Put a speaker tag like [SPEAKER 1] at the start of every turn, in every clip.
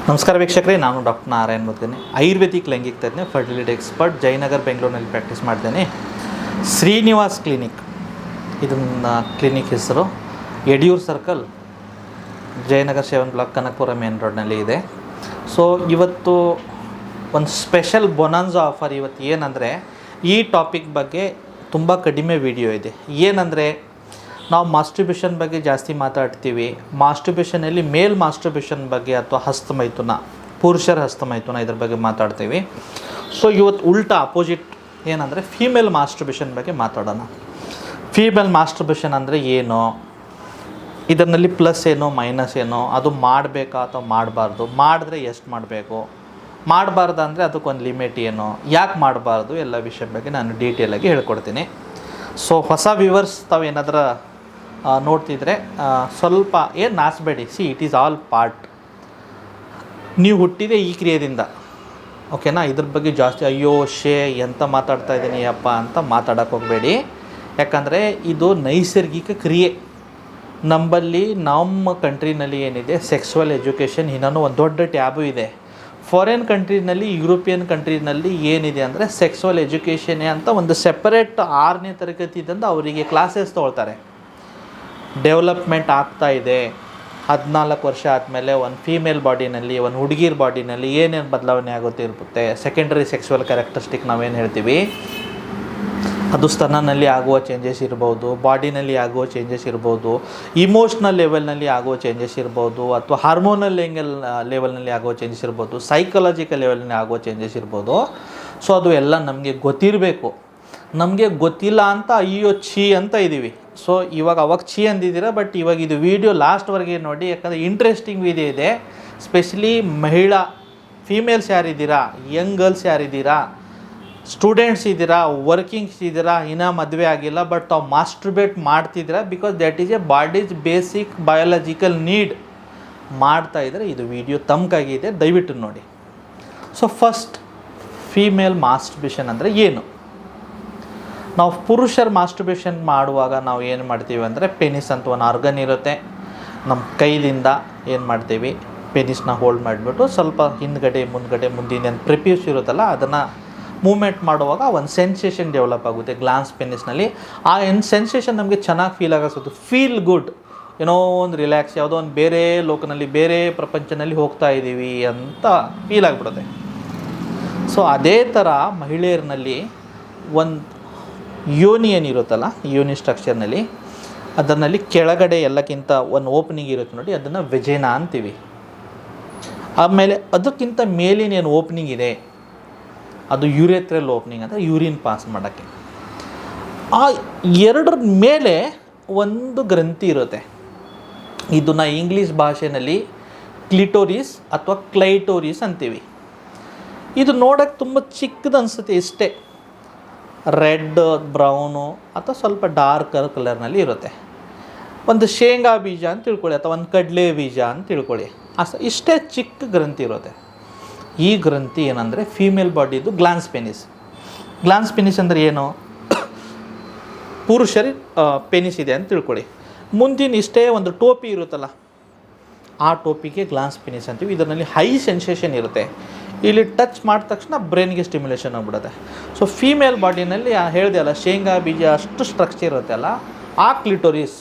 [SPEAKER 1] ನಮಸ್ಕಾರ ವೀಕ್ಷಕರೇ, ನಾನು ಡಾಕ್ಟರ್ ನಾರಾಯಣ್ ಮುದ್ಗನೆ, ಆಯುರ್ವೇದಿಕ್ ಲೈಂಗಿಕ ತಜ್ಞ, ಫರ್ಟಿಲಿಟಿ ಎಕ್ಸ್ಪರ್ಟ್, ಜಯನಗರ್ ಬೆಂಗಳೂರಿನಲ್ಲಿ ಪ್ರಾಕ್ಟೀಸ್ ಮಾಡ್ತೇನೆ. ಶ್ರೀನಿವಾಸ್ ಕ್ಲಿನಿಕ್, ಇದನ್ನ ಕ್ಲಿನಿಕ್ ಹೆಸರು Yediyur circle, Jayanagar 7 block, Kanakapura main ರೋಡ್ನಲ್ಲಿ ಇದೆ. ಸೊ ಇವತ್ತು ಒಂದು ಸ್ಪೆಷಲ್ ಬೊನಾನ್ಸಾ ಆಫರ್. ಇವತ್ತು ಏನಂದರೆ, ಈ ಟಾಪಿಕ್ ಬಗ್ಗೆ ತುಂಬ ಕಡಿಮೆ ವಿಡಿಯೋ ಇದೆ. ಏನಂದರೆ, ನಾವು ಮಾಸ್ಟರ್ಬೇಷನ್ ಬಗ್ಗೆ ಜಾಸ್ತಿ ಮಾತಾಡ್ತೀವಿ. ಮಾಸ್ಟರ್ಬೇಷನಲ್ಲಿ ಮೇಲ್ ಮಾಸ್ಟರ್ಬೇಷನ್ ಬಗ್ಗೆ ಅಥವಾ ಹಸ್ತಮೈಥುನ, ಪುರುಷರ ಹಸ್ತಮೈಥುನ, ಇದ್ರ ಬಗ್ಗೆ ಮಾತಾಡ್ತೀವಿ. ಸೊ ಇವತ್ತು ಉಲ್ಟಾ ಅಪೋಸಿಟ್ ಏನಂದರೆ, ಫೀಮೇಲ್ ಮಾಸ್ಟರ್ಬೇಷನ್ ಬಗ್ಗೆ ಮಾತಾಡೋಣ. ಫೀಮೇಲ್ ಮಾಸ್ಟರ್ಬೇಷನ್ ಅಂದರೆ ಏನು, ಇದರಲ್ಲಿ ಪ್ಲಸ್ ಏನೋ ಮೈನಸ್ ಏನೋ, ಅದು ಮಾಡಬೇಕಾ ಅಥವಾ ಮಾಡಬಾರ್ದು, ಮಾಡಿದ್ರೆ ಎಷ್ಟು ಮಾಡಬೇಕು, ಮಾಡಬಾರ್ದು ಅಂದರೆ ಅದಕ್ಕೊಂದು ಲಿಮಿಟ್ ಏನು, ಯಾಕೆ ಮಾಡಬಾರ್ದು, ಎಲ್ಲ ವಿಷಯ ಬಗ್ಗೆ ನಾನು ಡೀಟೇಲಾಗಿ ಹೇಳ್ಕೊಡ್ತೀನಿ. ಸೊ ಹೊಸ ವ್ಯೂವರ್ಸ್ ತಾವೇನಾದ್ರೂ ನೋಡ್ತಿದ್ರೆ ಸ್ವಲ್ಪ ಏನು ನಾಚಬೇಡಿ. It is all part. ನೀವು ಹುಟ್ಟಿದೆ ಈ ಕ್ರಿಯೆಯಿಂದ, ಓಕೆನಾ. ಇದ್ರ ಬಗ್ಗೆ ಜಾಸ್ತಿ ಅಯ್ಯೋ ಎಂತ ಮಾತಾಡ್ತಾ ಇದ್ದೀನಿ ಅಪ್ಪ ಅಂತ ಮಾತಾಡೋಕ್ಕೆ ಹೋಗಬೇಡಿ. ಯಾಕಂದರೆ ಇದು ನೈಸರ್ಗಿಕ ಕ್ರಿಯೆ. ನಮ್ಮ ಕಂಟ್ರಿನಲ್ಲಿ ಏನಿದೆ, ಸೆಕ್ಸುವಲ್ ಎಜುಕೇಷನ್ ಇನ್ನೂ ಒಂದು ದೊಡ್ಡ ಟ್ಯಾಬು ಇದೆ. ಫಾರಿನ್ ಕಂಟ್ರಿನಲ್ಲಿ, ಯುರೋಪಿಯನ್ ಕಂಟ್ರಿನಲ್ಲಿ ಏನಿದೆ ಅಂದರೆ, ಸೆಕ್ಸುವಲ್ ಎಜುಕೇಷನ್ ಅಂತ ಒಂದು ಸೆಪರೇಟ್ 6ನೇ ತರಗತಿಯಿಂದ ಅವರಿಗೆ ಕ್ಲಾಸಸ್ ತೊಗೊಳ್ತಾರೆ. ಡೆವಲಪ್ಮೆಂಟ್ ಆಗ್ತಾ ಇದೆ. 14 ವರ್ಷ ಆದಮೇಲೆ ಒಂದು ಫೀಮೇಲ್ ಬಾಡಿನಲ್ಲಿ, ಒಂದು ಹುಡುಗಿರ ಬಾಡಿನಲ್ಲಿ ಏನೇನು ಬದಲಾವಣೆ ಇರುತ್ತೆ. ಸೆಕೆಂಡರಿ ಸೆಕ್ಸುವಲ್ ಕ್ಯಾರೆಕ್ಟರಿಸ್ಟಿಕ್ ನಾವೇನು ಹೇಳ್ತೀವಿ, ಅದು ಸ್ತನನಲ್ಲಿ ಆಗುವ ಚೇಂಜಸ್ ಇರ್ಬೋದು, ಬಾಡಿನಲ್ಲಿ ಆಗುವ ಚೇಂಜಸ್ ಇರ್ಬೋದು, ಇಮೋಷ್ನಲ್ ಲೆವೆಲ್ನಲ್ಲಿ ಆಗುವ ಚೇಂಜಸ್ ಇರ್ಬೋದು, ಅಥವಾ ಹಾರ್ಮೋನಲ್ ಲೆವೆಲ್ನಲ್ಲಿ ಆಗುವ ಚೇಂಜಸ್ ಇರ್ಬೋದು, ಸೈಕಲಾಜಿಕಲ್ ಲೆವೆಲ್ನಲ್ಲಿ ಆಗುವ ಚೇಂಜಸ್ ಇರ್ಬೋದು. ಸೊ ಅದು ಎಲ್ಲ ನಮಗೆ ಗೊತ್ತಿರಬೇಕು. ನಮಗೆ ಗೊತ್ತಿಲ್ಲ ಅಂತ ಅಯ್ಯೋ ಅಂತ ಇದ್ದೀವಿ. ಸೊ ಅವಾಗ ಅಂದಿದ್ದೀರಾ, ಬಟ್ ಇವಾಗ ಇದು ವಿಡಿಯೋ ಲಾಸ್ಟ್ವರೆಗೆ ನೋಡಿ. ಯಾಕಂದರೆ ಇಂಟ್ರೆಸ್ಟಿಂಗ್ ವಿಡಿಯೋ ಇದೆ. ಸ್ಪೆಷಲಿ ಮಹಿಳಾ ಫೀಮೇಲ್ಸ್ ಯಾರಿದ್ದೀರಾ, ಯಂಗ್ ಗರ್ಲ್ಸ್ ಯಾರಿದ್ದೀರಾ, ಸ್ಟೂಡೆಂಟ್ಸ್ ಇದ್ದೀರಾ, ವರ್ಕಿಂಗ್ಸ್ ಇದ್ದೀರಾ, ಇನ್ನೂ ಮದುವೆ ಆಗಿಲ್ಲ ಬಟ್ ತಾವು ಮಾಸ್ಟರ್ಬೇಟ್ ಮಾಡ್ತಿದ್ದೀರಾ, because that is A bodies basic biological need ಮಾಡ್ತಾಯಿದ್ರೆ ಇದು ವಿಡಿಯೋ ತಮ್ಕಾಗಿದೆ, ದಯವಿಟ್ಟು ನೋಡಿ. ಸೊ ಫಸ್ಟ್, ಫೀಮೇಲ್ ಮಾಸ್ಟರ್ಬೇಷನ್ ಅಂದರೆ ಏನು. ನಾವು ಪುರುಷರ ಮಾಸ್ಟರ್ಬೇಷನ್ ಮಾಡುವಾಗ ನಾವು ಏನು ಮಾಡ್ತೀವಿ ಅಂದರೆ, ಪೆನಿಸ್ ಅಂತ ಒಂದು ಆರ್ಗನ್ ಇರುತ್ತೆ. ನಮ್ಮ ಕೈಲಿಂದ ಏನು ಮಾಡ್ತೀವಿ, ಪೆನಿಸ್ನ ಹೋಲ್ಡ್ ಮಾಡಿಬಿಟ್ಟು ಸ್ವಲ್ಪ ಹಿಂದ್ಗಡೆ ಮುಂದಿನ ಪ್ರಿಪ್ಯೂಸ್ ಇರುತ್ತಲ್ಲ, ಅದನ್ನು ಮೂಮೆಂಟ್ ಮಾಡುವಾಗ ಒಂದು ಸೆನ್ಸೇಷನ್ ಡೆವಲಪ್ ಆಗುತ್ತೆ ಗ್ಲಾನ್ಸ್ ಪೆನಿಸ್ನಲ್ಲಿ. ಆ ಸೆನ್ಸೇಷನ್ ನಮಗೆ ಚೆನ್ನಾಗಿ ಫೀಲ್ ಆಗೋದು, ಫೀಲ್ ಗುಡ್, ಏನೋ ಒಂದು ರಿಲ್ಯಾಕ್ಸ್, ಯಾವುದೋ ಒಂದು ಬೇರೆ ಲೋಕನಲ್ಲಿ, ಬೇರೆ ಪ್ರಪಂಚದಲ್ಲಿ ಹೋಗ್ತಾ ಇದ್ದೀವಿ ಅಂತ ಫೀಲ್ ಆಗಿಬಿಡುತ್ತೆ. ಸೊ ಅದೇ ಥರ ಮಹಿಳೆಯರಲ್ಲಿ ಒಂದು ಯೋನಿ ಏನಿರುತ್ತಲ್ಲ, ಯೋನಿ ಸ್ಟ್ರಕ್ಚರ್ನಲ್ಲಿ, ಅದರಲ್ಲಿ ಕೆಳಗಡೆ ಎಲ್ಲಕ್ಕಿಂತ ಒಂದು ಓಪನಿಂಗ್ ಇರುತ್ತೆ ನೋಡಿ, ಅದನ್ನು ವೆಜೈನಾ ಅಂತೀವಿ. ಆಮೇಲೆ ಅದಕ್ಕಿಂತ ಮೇಲಿನ ಏನು ಓಪನಿಂಗ್ ಇದೆ, ಅದು ಯೂರೆಥ್ರಲ್ ಓಪನಿಂಗ್ ಅಂತ, ಯೂರಿನ್ ಪಾಸ್ ಮಾಡೋಕ್ಕೆ. ಆ ಎರಡರ ಮೇಲೆ ಒಂದು ಗ್ರಂಥಿ ಇರುತ್ತೆ. ಇದನ್ನು ಇಂಗ್ಲೀಷ್ ಭಾಷೆಯಲ್ಲಿ ಕ್ಲಿಟೋರಿಸ್ ಅಥವಾ ಕ್ಲೈಟೋರಿಸ್ ಅಂತೀವಿ. ಇದು ನೋಡೋಕ್ಕೆ ತುಂಬ ಚಿಕ್ಕದು ಅನಿಸುತ್ತೆ, ಇಷ್ಟೇ. ರೆಡ್, ಬ್ರೌನು ಅಥವಾ ಸ್ವಲ್ಪ ಡಾರ್ಕರ್ ಕಲರ್ನಲ್ಲಿ ಇರುತ್ತೆ. ಒಂದು ಶೇಂಗಾ ಬೀಜ ಅಂತ ತಿಳ್ಕೊಳ್ಳಿ, ಅಥವಾ ಒಂದು ಕಡಲೆ ಬೀಜ ಅಂತ ತಿಳ್ಕೊಳ್ಳಿ, ಇಷ್ಟೇ ಚಿಕ್ಕ ಗ್ರಂಥಿ ಇರುತ್ತೆ. ಈ ಗ್ರಂಥಿ ಏನಂದರೆ ಫೀಮೇಲ್ ಬಾಡಿದು ಗ್ಲಾನ್ಸ್ ಪೆನಿಸ್. ಗ್ಲಾನ್ಸ್ ಪೆನಿಸ್ ಅಂದರೆ ಏನು, ಪುರುಷರಿ ಪೆನಿಸ್ ಇದೆ ಅಂತ ತಿಳ್ಕೊಳ್ಳಿ. ಮುಂದಿನ ಇಷ್ಟೇ ಒಂದು ಟೋಪಿ ಇರುತ್ತಲ್ಲ, ಆ ಟೋಪಿಗೆ ಗ್ಲಾನ್ಸ್ ಪೆನಿಸ್ ಅಂತೀವಿ. ಇದರಲ್ಲಿ ಹೈ ಸೆನ್ಸೇಷನ್ ಇರುತ್ತೆ. ಇಲ್ಲಿ ಟಚ್ ಮಾಡಿದ ತಕ್ಷಣ ಬ್ರೈನ್ಗೆ ಸ್ಟಿಮ್ಯುಲೇಷನ್ ಆಗಿಬಿಡುತ್ತೆ. ಸೊ ಫೀಮೇಲ್ ಬಾಡಿನಲ್ಲಿ ಹೇಳಿದೆ ಅಲ್ಲ, ಶೇಂಗಾ ಬೀಜ ಅಷ್ಟು ಸ್ಟ್ರಕ್ಚರ್ ಇರುತ್ತೆ ಅಲ್ಲ, ಆ ಕ್ಲಿಟೋರಿಸ್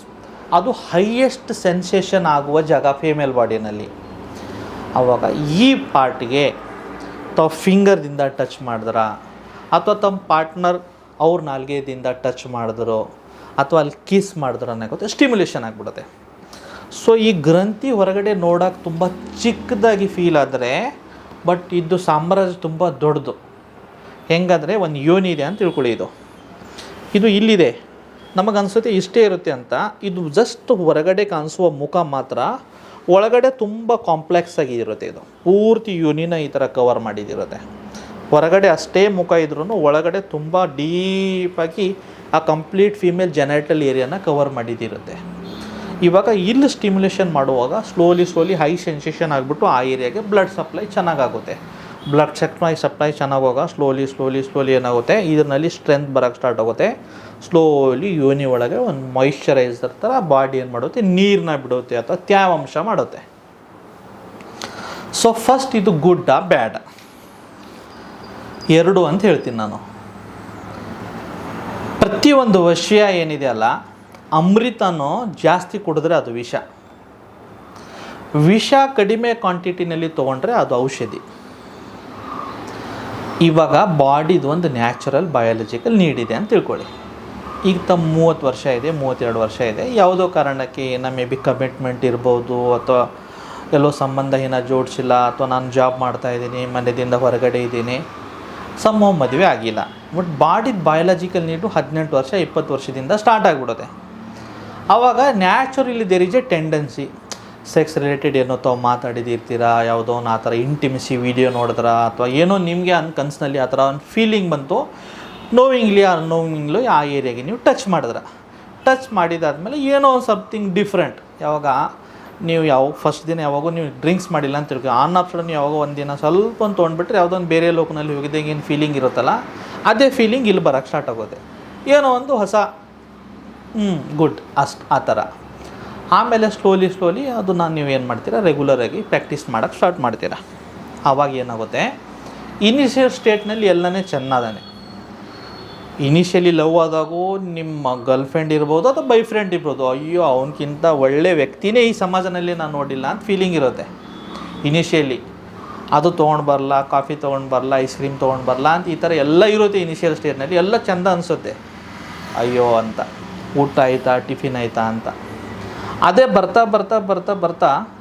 [SPEAKER 1] ಅದು ಹೈಯೆಸ್ಟ್ ಸೆನ್ಸೇಷನ್ ಆಗುವ ಜಾಗ ಫೀಮೇಲ್ ಬಾಡಿನಲ್ಲಿ. ಆವಾಗ ಈ ಪಾರ್ಟಿಗೆ ತಾವು ಫಿಂಗರ್ದಿಂದ ಟಚ್ ಮಾಡಿದ್ರ, ಅಥವಾ ತಮ್ಮ ಪಾರ್ಟ್ನರ್ ಅವ್ರ ನಾಲ್ಗೆದಿಂದ ಟಚ್ ಮಾಡಿದ್ರು, ಅಥವಾ ಅಲ್ಲಿ ಕಿಸ್ ಮಾಡಿದ್ರು ಅನ್ನೋಕ್ಕೆ ಸ್ಟಿಮ್ಯುಲೇಷನ್ ಆಗಿಬಿಡುತ್ತೆ. ಸೊ ಈ ಗ್ರಂಥಿ ಹೊರಗಡೆ ನೋಡೋಕೆ ತುಂಬ ಚಿಕ್ಕದಾಗಿ ಫೀಲ್ ಆದರೆ, ಬಟ್ ಇದು ಸಾಮ್ರಾಜ್ಯ ತುಂಬ ದೊಡ್ಡದು. ಹೆಂಗಂದರೆ, ಒಂದು ಯೋನಿ ಇದೆ ಅಂತ ತಿಳ್ಕೊಳ್ಳಿ. ಇದು ಇಲ್ಲಿದೆ, ನಮಗನ್ಸುತ್ತೆ ಇಷ್ಟೇ ಇರುತ್ತೆ ಅಂತ. ಇದು ಜಸ್ಟ್ ಹೊರಗಡೆ ಕಾಣಿಸುವ ಮುಖ ಮಾತ್ರ, ಒಳಗಡೆ ತುಂಬ ಕಾಂಪ್ಲೆಕ್ಸ್ ಆಗಿ ಇರುತ್ತೆ. ಇದು ಪೂರ್ತಿ ಯೋನಿನ ಈ ಥರ ಕವರ್ ಮಾಡಿದಿರುತ್ತೆ. ಹೊರಗಡೆ ಅಷ್ಟೇ ಮುಖ ಇದ್ರೂ ಒಳಗಡೆ ತುಂಬ ಡೀಪಾಗಿ ಆ ಕಂಪ್ಲೀಟ್ ಫೀಮೇಲ್ ಜೆನೈಟಲ್ ಏರಿಯಾನ ಕವರ್ ಮಾಡಿದಿರುತ್ತೆ. ಇವಾಗ ಇಲ್ಲಿ ಸ್ಟಿಮ್ಯುಲೇಷನ್ ಮಾಡುವಾಗ ಸ್ಲೋಲಿ ಹೈ ಸೆನ್ಸೇಷನ್ ಆಗಿಬಿಟ್ಟು ಆ ಏರಿಯಾಗೆ ಬ್ಲಡ್ ಸಪ್ಲೈ ಚೆನ್ನಾಗಾಗುತ್ತೆ. ಬ್ಲಡ್ ಸಪ್ಲೈ ಚೆನ್ನಾಗೋಗ ಸ್ಲೋಲಿ ಏನಾಗುತ್ತೆ, ಇದರಲ್ಲಿ ಸ್ಟ್ರೆಂತ್ ಬರೋಕ್ಕೆ ಸ್ಟಾರ್ಟ್ ಆಗುತ್ತೆ. ಸ್ಲೋಲಿ ಯೋನಿ ಒಳಗೆ ಒಂದು ಮಾಯಿಶ್ಚರೈಸರ್ ಥರ ಬಾಡಿ ಏನು ಮಾಡುತ್ತೆ, ನೀರನ್ನ ಬಿಡುತ್ತೆ ಅಥವಾ ತೇವಾಂಶ ಮಾಡುತ್ತೆ. ಸೊ ಫಸ್ಟ್ ಇದು ಗುಡ್ಡಾ ಬ್ಯಾಡ ಎರಡು ಅಂತ ಹೇಳ್ತೀನಿ ನಾನು. ಪ್ರತಿಯೊಂದು ವಿಷಯ ಏನಿದೆ ಅಲ್ಲ, ಅಮೃತನೂ ಜಾಸ್ತಿ ಕುಡಿದ್ರೆ ಅದು ವಿಷ, ವಿಷ ಕಡಿಮೆ ಕ್ವಾಂಟಿಟಿನಲ್ಲಿ ತೊಗೊಂಡ್ರೆ ಅದು ಔಷಧಿ. ಇವಾಗ ಬಾಡಿದು ಒಂದು ನ್ಯಾಚುರಲ್ ಬಯಾಲಜಿಕಲ್ ನೀಡ್ ಇದೆ ಅಂತ ತಿಳ್ಕೊಳ್ಳಿ. ಈಗ ತಮ್ಮ 30 ವರ್ಷ ಇದೆ, 32 ವರ್ಷ ಇದೆ, ಯಾವುದೋ ಕಾರಣಕ್ಕೆ ಏನೋ ಮೇ ಬಿ ಕಮಿಟ್ಮೆಂಟ್ ಇರ್ಬೋದು, ಅಥವಾ ಎಲ್ಲೋ ಸಂಬಂಧ ಏನೋ ಜೋಡಿಸಿಲ್ಲ, ಅಥವಾ ನಾನು ಜಾಬ್ ಮಾಡ್ತಾಯಿದ್ದೀನಿ, ಮನೆಯಿಂದ ಹೊರಗಡೆ ಇದ್ದೀನಿ, ಮದುವೆ ಆಗಿಲ್ಲ. ಬಟ್ ಬಾಡಿದ ಬಯಾಲಜಿಕಲ್ ನೀಡು 18 ವರ್ಷ 20 ವರ್ಷದಿಂದ ಸ್ಟಾರ್ಟ್ ಆಗಿಬಿಡುತ್ತೆ. ಆವಾಗ naturally there is a tendency, sex related ಏನೋ ತಾವು ಮಾತಾಡಿದಿರ್ತೀರಾ, ಯಾವುದೋ ಒಂದು ಆ ಥರ ಇಂಟಿಮಿಸಿ ವೀಡಿಯೋ ನೋಡಿದ್ರ, ಅಥವಾ ಏನೋ ನಿಮಗೆ ಕನಸಿನಲ್ಲಿ ಆ ಥರ ಒಂದು ಫೀಲಿಂಗ್ ಬಂತು, ನೋವಿಂಗ್ಲಿ ಅನ್ನೋವಿಂಗ್ಲಿ ಆ ಏರಿಯಾಗೆ ನೀವು ಟಚ್ ಮಾಡಿದಾದ್ಮೇಲೆ ಏನೋ ಸಮಥಿಂಗ್ ಡಿಫ್ರೆಂಟ್. ಯಾವಾಗ ನೀವು ಫಸ್ಟ್ ದಿನ ಯಾವಾಗೂ ನೀವು ಡ್ರಿಂಕ್ಸ್ ಮಾಡಿಲ್ಲ ಅಂತ ತಿಳ್ಕೊ, ಆನ್ ಆಫ್ ಸಡನ್ ಯಾವಾಗ ಒಂದು ದಿನ ಸ್ವಲ್ಪ ಒಂದು ತೊಗೊಂಡ್ಬಿಟ್ರೆ ಯಾವುದೋ ಒಂದು ಬೇರೆ ಲೋಕನಲ್ಲಿ ಹೋಗಿದ್ದಾಗ ಏನು ಫೀಲಿಂಗ್ ಇರುತ್ತಲ್ಲ, ಅದೇ ಫೀಲಿಂಗ್ ಇಲ್ಲಿ ಬರೋಕ್ಕೆ ಸ್ಟಾರ್ಟ್ ಆಗೋದೆ, ಏನೋ ಒಂದು ಹೊಸ ಗುಡ್ ಆ ಥರ. ಆಮೇಲೆ ಸ್ಲೋಲಿ ಅದನ್ನು ನೀವು ಏನು ಮಾಡ್ತೀರಾ, ರೆಗ್ಯುಲರಾಗಿ ಪ್ರಾಕ್ಟೀಸ್ ಮಾಡೋಕ್ಕೆ ಸ್ಟಾರ್ಟ್ ಮಾಡ್ತೀರಾ. ಆವಾಗ ಏನಾಗುತ್ತೆ, ಇನಿಷಿಯಲ್ ಸ್ಟೇಟ್ನಲ್ಲಿ ಎಲ್ಲನೇ ಚೆನ್ನಾದಾನೆ. ಇನಿಷಿಯಲಿ ಲವ್ ಆದಾಗೂ ನಿಮ್ಮ ಗರ್ಲ್ ಫ್ರೆಂಡ್ ಇರ್ಬೋದು ಅಥವಾ ಬೈ ಫ್ರೆಂಡ್ ಇರ್ಬೋದು, ಅಯ್ಯೋ ಅವನಕ್ಕಿಂತ ಒಳ್ಳೆ ವ್ಯಕ್ತಿನೇ ಈ ಸಮಾಜದಲ್ಲಿ ನಾನು ನೋಡಿಲ್ಲ ಅಂತ ಫೀಲಿಂಗ್ ಇರುತ್ತೆ ಇನಿಷಿಯಲಿ. ಅದು ತೊಗೊಂಡು ಬರಲ್ಲ, ಕಾಫಿ ತೊಗೊಂಡು ಬರಲ್ಲ, ಐಸ್ ಕ್ರೀಮ್ ತೊಗೊಂಡು ಬರಲ್ಲ ಅಂತ ಈ ಥರ ಎಲ್ಲ ಇರುತ್ತೆ ಇನಿಷಿಯಲ್ ಸ್ಟೇಜ್ನಲ್ಲಿ. ಎಲ್ಲ ಚೆಂದ ಅನಿಸುತ್ತೆ, ಅಯ್ಯೋ ಅಂತ, ಊಟ ಆಯಿತಾ, ಟಿಫಿನ್ ಆಯಿತಾ ಅಂತ. ಅದೇ ಬರ್ತಾ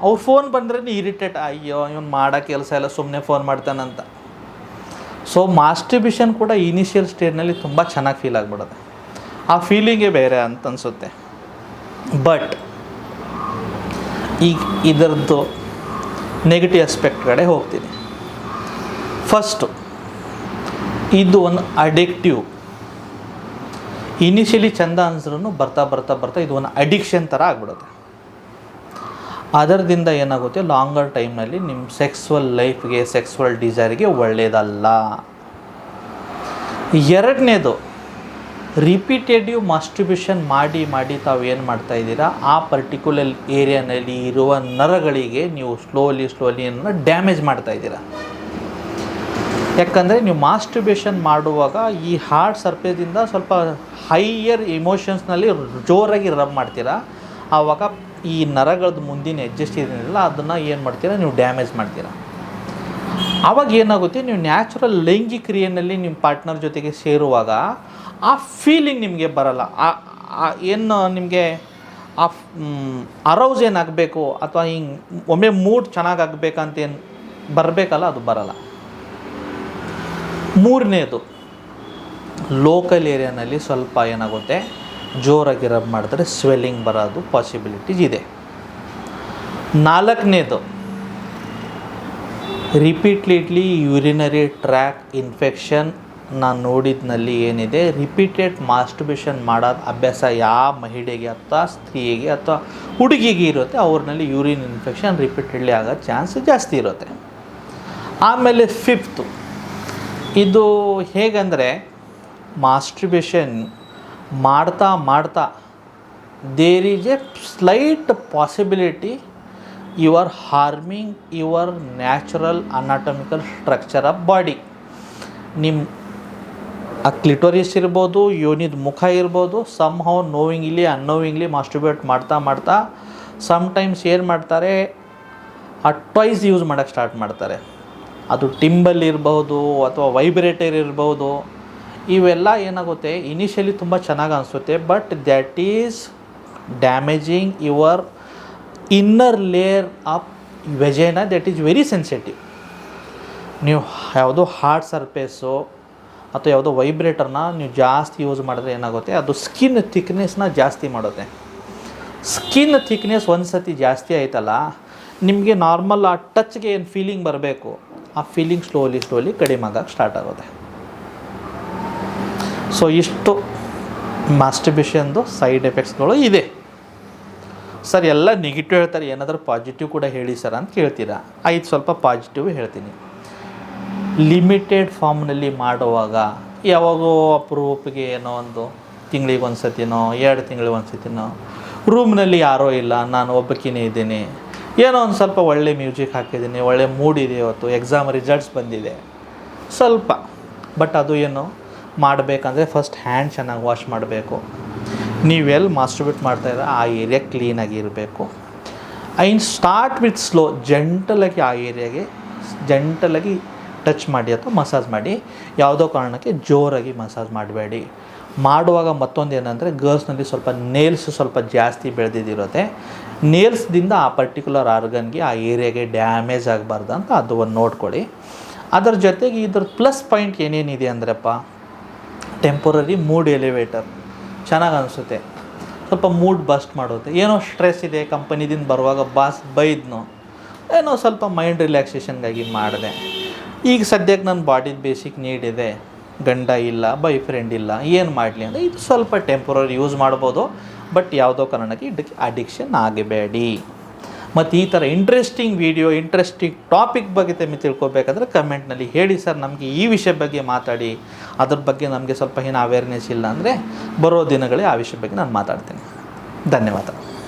[SPEAKER 1] ಅವ್ರು ಫೋನ್ ಬಂದ್ರೆ ಇರಿಟೇಟ್, ಅಯ್ಯೋ ಇವನು ಮಾಡೋ ಕೆಲಸ ಎಲ್ಲ ಸುಮ್ಮನೆ ಫೋನ್ ಮಾಡ್ತಾನಂತ. ಸೊ ಮಾಸ್ಟರ್ಬೇಷನ್ ಕೂಡ ಇನಿಷಿಯಲ್ ಸ್ಟೇಜ್ನಲ್ಲಿ ತುಂಬ ಚೆನ್ನಾಗಿ ಫೀಲ್ ಆಗಿಬಿಡುತ್ತೆ, ಆ ಫೀಲಿಂಗೇ ಬೇರೆ ಅಂತ ಅನಿಸುತ್ತೆ. ಬಟ್ ಈಗ ಇದರದ್ದು ನೆಗೆಟಿವ್ ಆಸ್ಪೆಕ್ಟ್ ಕಡೆ ಹೋಗ್ತೀನಿ. ಫಸ್ಟು, ಇದು ಒಂದು ಅಡಿಕ್ಟಿವ್. ಇನಿಷಿಯಲಿ ಚೆಂದ ಅನ್ಸ್ರೂ ಬರ್ತಾ ಇದು ಒಂದು ಅಡಿಕ್ಷನ್ ಥರ ಆಗಿಬಿಡುತ್ತೆ. ಅದರದಿಂದ ಏನಾಗುತ್ತೆ, ಲಾಂಗರ್ ಟೈಮ್ನಲ್ಲಿ ನಿಮ್ಮ ಸೆಕ್ಸುವಲ್ ಲೈಫ್ಗೆ, ಸೆಕ್ಸುವಲ್ ಡಿಸೈರ್ಗೆ ಒಳ್ಳೆಯದಲ್ಲ. ಎರಡನೇದು, ರಿಪೀಟೆಡಿವ್ ಮಾಸ್ಟರ್ಬೇಷನ್ ಮಾಡಿ ತಾವು ಏನು ಮಾಡ್ತಾಯಿದ್ದೀರಾ, ಆ ಪರ್ಟಿಕ್ಯುಲರ್ ಏರಿಯಾನಲ್ಲಿ ಇರುವ ನರಗಳಿಗೆ ನೀವು ಸ್ಲೋಲಿ ಡ್ಯಾಮೇಜ್ ಮಾಡ್ತಾಯಿದ್ದೀರಾ. ಯಾಕಂದರೆ ನೀವು ಮಾಸ್ಟರ್ಬೇಷನ್ ಮಾಡುವಾಗ ಈ ಹಾರ್ಟ್ ಸರ್ಫೇಸಿಂದ ಸ್ವಲ್ಪ ಹೈಯರ್ ಇಮೋಷನ್ಸ್ನಲ್ಲಿ ಜೋರಾಗಿ ರಬ್ ಮಾಡ್ತೀರಾ. ಆವಾಗ ಈ ನರಗಳದ್ದು ಮುಂದಿನ ಅಡ್ಜಸ್ಟ್ ಇದೆಯಲ್ಲ, ಅದನ್ನು ಏನು ಮಾಡ್ತೀರಾ, ನೀವು ಡ್ಯಾಮೇಜ್ ಮಾಡ್ತೀರಾ. ಆವಾಗ ಏನಾಗುತ್ತೆ, ನೀವು ನ್ಯಾಚುರಲ್ ಲೈಂಗಿಕ ಕ್ರಿಯೆಯಲ್ಲಿ ನಿಮ್ಮ ಪಾರ್ಟ್ನರ್ ಜೊತೆಗೆ ಸೇರುವಾಗ ಆ ಫೀಲಿಂಗ್ ನಿಮಗೆ ಬರಲ್ಲ. ಏನು ನಿಮಗೆ ಆ ಅರೌಸ್ ಏನಾಗಬೇಕು, ಅಥವಾ ಹಿಂಗೆ ಒಮ್ಮೆ ಮೂಡ್ ಚೆನ್ನಾಗಾಗಬೇಕಂತ ಏನು ಬರಬೇಕಲ್ಲ, ಅದು ಬರಲ್ಲ. ಮೂರನೇದು, ಲೋಕಲ್ ಏರಿಯಾನಲ್ಲಿ ಸ್ವಲ್ಪ ಏನಾಗುತ್ತೆ, ಜೋರಾಗಿ ರಬ್ ಮಾಡಿದ್ರೆ ಸ್ವೆಲ್ಲಿಂಗ್ ಬರೋದು ಪಾಸಿಬಿಲಿಟೀಸ್ ಇದೆ. ನಾಲ್ಕನೇದು, ರಿಪೀಟ್ಲಿ ಯೂರಿನರಿ ಟ್ರ್ಯಾಕ್ ಇನ್ಫೆಕ್ಷನ್. ನಾನು ನೋಡಿದ್ನಲ್ಲಿ ಏನಿದೆ, ರಿಪೀಟೆಡ್ ಮಾಸ್ಟರ್ಬೇಷನ್ ಮಾಡೋದು ಅಭ್ಯಾಸ ಯಾವ ಮಹಿಳೆಗೆ ಅಥವಾ ಸ್ತ್ರೀಗೆ ಅಥವಾ ಹುಡುಗಿಗೆ ಇರುತ್ತೆ, ಅವ್ರನ್ನಲ್ಲಿ ಯೂರಿನ್ ಇನ್ಫೆಕ್ಷನ್ ರಿಪೀಟೆಡ್ಲಿ ಆಗೋ ಚಾನ್ಸ್ ಜಾಸ್ತಿ ಇರುತ್ತೆ. ಆಮೇಲೆ ಫಿಫ್ತು, ಇದು ಹೇಗಂದರೆ, ಮಾಸ್ಟರ್ಬೇಷನ್ ಮಾಡ್ತಾ there is a slight possibility you are harming your natural anatomical structure of body. ನಿಮ್ಮ ಆ ಕ್ಲಿಟೋರಿಸ್ ಇರ್ಬೋದು, ಯೋನಿದ ಮುಖ ಇರ್ಬೋದು, ಸಮ್ಹೌ ನೋವಿಂಗ್ಲಿ ಅನ್ನೋವಿಂಗ್ಲಿ ಮಾಸ್ಟರ್ಬೇಟ್ ಮಾಡ್ತಾ ಸಮ್ಟೈಮ್ಸ್ ಏನು ಮಾಡ್ತಾರೆ, ಟ್ವೈಸ್ ಯೂಸ್ ಮಾಡೋಕ್ಕೆ ಸ್ಟಾರ್ಟ್ ಮಾಡ್ತಾರೆ. ಅದು ಟಿಂಬಲ್ ಇರ್ಬೋದು ಅಥವಾ ವೈಬ್ರೇಟರ್ ಇರ್ಬೋದು. ಇವೆಲ್ಲ ಏನಾಗುತ್ತೆ, ಇನಿಷಿಯಲಿ ತುಂಬ ಚೆನ್ನಾಗಿ ಅನಿಸುತ್ತೆ, but that is damaging your inner layer of vagina, that is very sensitive. ನೀವು ಯಾವುದೋ ಹಾರ್ಡ್ ಸರ್ಫೇಸು ಅಥವಾ ಯಾವುದೋ ವೈಬ್ರೇಟರ್ನ ನೀವು ಜಾಸ್ತಿ ಯೂಸ್ ಮಾಡಿದ್ರೆ ಏನಾಗುತ್ತೆ, ಅದು ಸ್ಕಿನ್ ಥಿಕ್ನೆಸ್ನ ಜಾಸ್ತಿ ಮಾಡುತ್ತೆ. ಸ್ಕಿನ್ ಥಿಕ್ನೆಸ್ ಒಂದು ಸತಿ ಜಾಸ್ತಿ ಆಯ್ತಲ್ಲ, ನಿಮಗೆ ನಾರ್ಮಲ್ ಆ ಟಚ್ಗೆ ಏನು ಫೀಲಿಂಗ್ ಬರಬೇಕು, ಆ ಫೀಲಿಂಗ್ ಸ್ಲೋಲಿ ಕಡಿಮೆ ಆಗೋಕ್ಕೆ ಸ್ಟಾರ್ಟ್ ಆಗುತ್ತೆ. ಸೊ ಇಷ್ಟು ಮಾಸ್ಟರ್ಬೇಷನ್ದು ಸೈಡ್ ಎಫೆಕ್ಟ್ಸ್ಗಳು ಇದೆ. ಸರ್ ಎಲ್ಲ ನೆಗೆಟಿವ್ ಹೇಳ್ತಾರೆ, ಏನಾದರೂ ಪಾಸಿಟಿವ್ ಕೂಡ ಹೇಳಿ ಸರ್ ಅಂತ ಕೇಳ್ತೀರಾ. ಆಯ್ತು, ಸ್ವಲ್ಪ ಪಾಸಿಟಿವ್ ಹೇಳ್ತೀನಿ. ಲಿಮಿಟೆಡ್ ಫಾರ್ಮ್ನಲ್ಲಿ ಮಾಡುವಾಗ ಯಾವಾಗೋ ಅಪರೂಪಕ್ಕೆ ಏನೋ ಒಂದು ತಿಂಗಳಿಗೆ ಒಂದು ಸತಿನೋ 2 ತಿಂಗಳಿಗೆ ಒಂದು ಸತಿನೋ ರೂಮ್ನಲ್ಲಿ ಯಾರೋ ಇಲ್ಲ, ನಾನು ಒಬ್ಬಕ್ಕಿನೇ ಇದ್ದೀನಿ, ಏನೋ ಒಂದು ಸ್ವಲ್ಪ ಒಳ್ಳೆ ಮ್ಯೂಸಿಕ್ ಹಾಕಿದ್ದೀನಿ, ಒಳ್ಳೆ ಮೂಡ್ ಇದೆ, ಇವತ್ತು ಎಕ್ಸಾಮ್ ರಿಸಲ್ಟ್ಸ್ ಬಂದಿದೆ ಸ್ವಲ್ಪ. ಬಟ್ ಅದು ಏನು ಮಾಡಬೇಕಂದ್ರೆ ಫಸ್ಟ್ ಹ್ಯಾಂಡ್ ಚೆನ್ನಾಗಿ ವಾಶ್ ಮಾಡಬೇಕು. ನೀವೆಲ್ಲಿ ಮಾಸ್ಟರ್ಬೇಟ್ ಮಾಡ್ತಾಯಿದ್ರೆ ಆ ಏರಿಯಾ ಕ್ಲೀನಾಗಿರಬೇಕು. ಐನ್ ಸ್ಟಾರ್ಟ್ ವಿತ್ ಸ್ಲೋ, ಜಂಟಲಾಗಿ ಆ ಏರಿಯಾಗೆ ಜಂಟಲಾಗಿ ಟಚ್ ಮಾಡಿ ಅಥವಾ ಮಸಾಜ್ ಮಾಡಿ. ಯಾವುದೋ ಕಾರಣಕ್ಕೆ ಜೋರಾಗಿ ಮಸಾಜ್ ಮಾಡಬೇಡಿ. ಮಾಡುವಾಗ ಮತ್ತೊಂದು ಏನಂದರೆ ಗರ್ಲ್ಸ್ನಲ್ಲಿ ಸ್ವಲ್ಪ ನೇಲ್ಸ್ ಸ್ವಲ್ಪ ಜಾಸ್ತಿ ಬೆಳೆದಿರುತ್ತೆ. ನೇಲ್ಸ್ದಿಂದ ಆ ಪರ್ಟಿಕ್ಯುಲರ್ ಆರ್ಗನ್ಗೆ ಆ ಏರಿಯಾಗೆ ಡ್ಯಾಮೇಜ್ ಆಗಬಾರ್ದು ಅಂತ ಅದು ಒಂದು ನೋಡ್ಕೊಳ್ಳಿ. ಅದರ ಜೊತೆಗೆ ಇದ್ರ ಪ್ಲಸ್ ಪಾಯಿಂಟ್ ಏನೇನಿದೆ ಅಂದ್ರಪ್ಪ, ಟೆಂಪರರಿ ಮೂಡ್ ಎಲಿವೇಟರ್ ಚೆನ್ನಾಗಿ ಅನಿಸುತ್ತೆ. ಸ್ವಲ್ಪ ಮೂಡ್ ಬಸ್ಟ್ ಮಾಡುತ್ತೆ. ಏನೋ ಸ್ಟ್ರೆಸ್ ಇದೆ, ಕಂಪನಿದಿಂದ ಬರುವಾಗ ಬಾಸ್ ಬೈದ್ನೋ, ಏನೋ ಸ್ವಲ್ಪ ಮೈಂಡ್ ರಿಲ್ಯಾಕ್ಸೇಷನ್ಗಾಗಿ ಮಾಡಿದೆ. ಈಗ ಸದ್ಯಕ್ಕೆ ನನ್ನ ಬಾಡಿದ ಬೇಸಿಕ್ ನೀಡ್ ಇದೆ, ಗಂಡ ಇಲ್ಲ, ಬಾಯ್ ಫ್ರೆಂಡ್ ಇಲ್ಲ, ಏನು ಮಾಡಲಿ ಅಂದರೆ ಇದು ಸ್ವಲ್ಪ ಟೆಂಪರರಿ ಯೂಸ್ ಮಾಡ್ಬೋದು. ಬಟ್ ಯಾವುದೋ ಕಾರಣಕ್ಕೆ ಇದಕ್ಕೆ ಅಡಿಕ್ಷನ್ ಆಗಬೇಡಿ. ಮತ್ತು ಈ ಥರ ಇಂಟ್ರೆಸ್ಟಿಂಗ್ ವೀಡಿಯೋ, ಇಂಟ್ರೆಸ್ಟಿಂಗ್ ಟಾಪಿಕ್ ಬಗ್ಗೆ ತಿಳ್ಕೊಬೇಕಂದ್ರೆ ಕಮೆಂಟ್ನಲ್ಲಿ ಹೇಳಿ, ಸರ್ ನಮಗೆ ಈ ವಿಷಯ ಬಗ್ಗೆ ಮಾತಾಡಿ, ಅದ್ರ ಬಗ್ಗೆ ನಮಗೆ ಸ್ವಲ್ಪ ಏನು ಅವೇರ್ನೆಸ್ ಇಲ್ಲ ಅಂದರೆ ಬರೋ ದಿನಗಳೇ ಆ ವಿಷಯ ಬಗ್ಗೆ ನಾನು ಮಾತಾಡ್ತೀನಿ. ಧನ್ಯವಾದ.